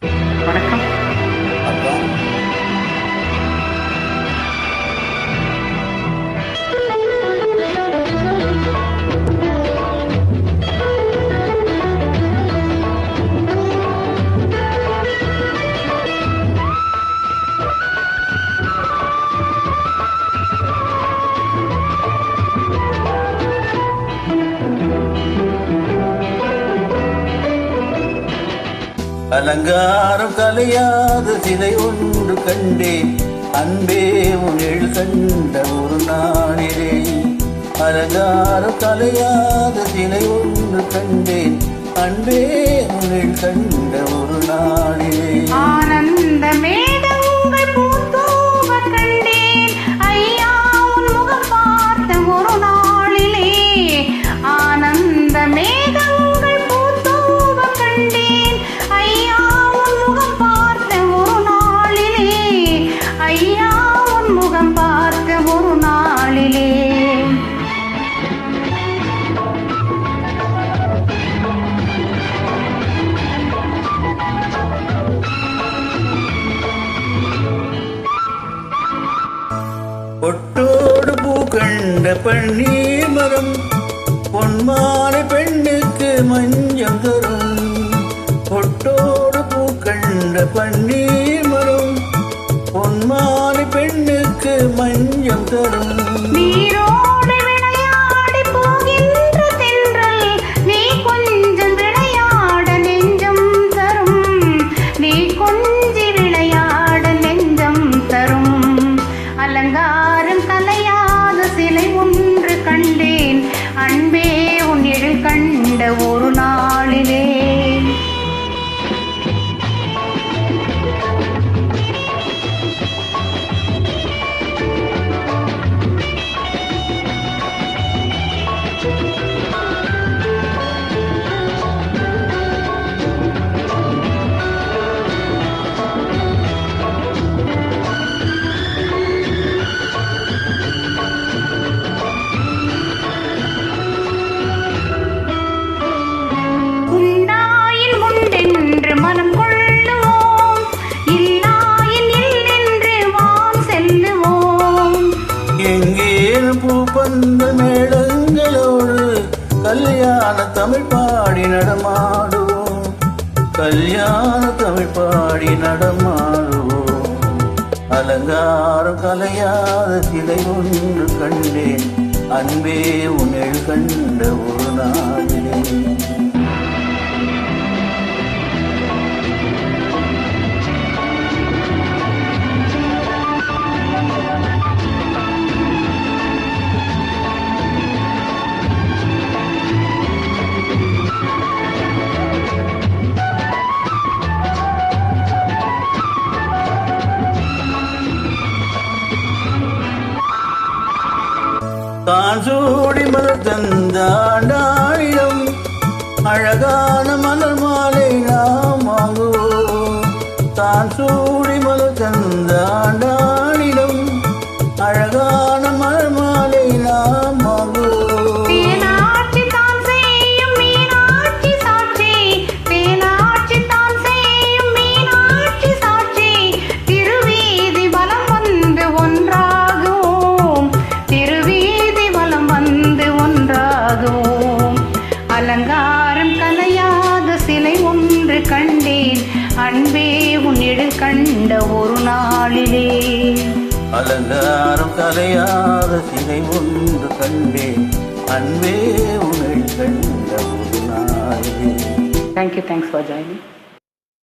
வணக்கம். அலங்காரம் கலையாத சிலை ஒன்று கண்டேன், அன்பே உன்னில் கண்ட ஒரு நாளிலே. அலங்காரம் கலையாத சிலை ஒன்று கண்டேன், அன்பே உன்னில் கண்ட ஒரு நாளிலே. ஆனந்த மேகங்கள் பூத்தூவ கண்டேன், ஐயா உன் முகம் பார்த்த ஒரு நாளிலே. ஆனந்த மேகங்கள் பூத்தூவ கண்டேன், ஐயா உன் முகம் பார்த்த ஒரு நாளிலே. ஐயா உன் முகம் பார்த்த ஒரு நாளிலே. பொட்டோடு பூ கண்ட பன்னீர் மரம், பொன்மாலை பெண்ணுக்கு மஞ்சம் தரும். பொட்டோடு பூ கண்ட பன்னீர் மரம், பொன்மாலை பெண்ணுக்கு மஞ்சம் தரும். நீரோடு விளையாடி போகின்ற தென்றல், நீ கொஞ்சம் விளையாட நெஞ்சம் தரும். நீ கொஞ்சி விளையாட நெஞ்சம் தரும். அலங்காரம் கலையாத சிலை ஒன்று கண்டேன், அன்பே உன் எழில் கண்ட ஒரு நாளிலே. மனம் கொள்ளுவோம், இல்லாயின் இல்லென்று வான் செல்லுவோம். எங்கேனும் பூப்பந்த மேளங்களோடு கல்யாண தமிழ் பாடி நடமாடுவோம். கல்யாண தமிழ் பாடி நடமாடுவோம். அலங்காரம் கலையாத சிலை ஒன்று கண்டேன், அன்பே உன்னில் கண்ட ஒரு நாளிலே. தான் சூடி மலர் தந்தாண்டாயிரம், அழகான மலர் மாலை நாம் வாங்குவோம். தான் சூடி மலர் தந்தாண்டாயிரம், அழகான மலர் மாலை நாம் வாங்குவோம். அலங்காரம் கலையாத சிலை ஒன்று கண்டேன், அன்பே உன் எழில் கண்ட ஒரு நாளிலே. அலங்காரம் கலையாத சிலை ஒன்று கண்டேன், அன்பே உன்னில் கண்ட ஒரு நாளிலே. Thank you. Thanks for joining.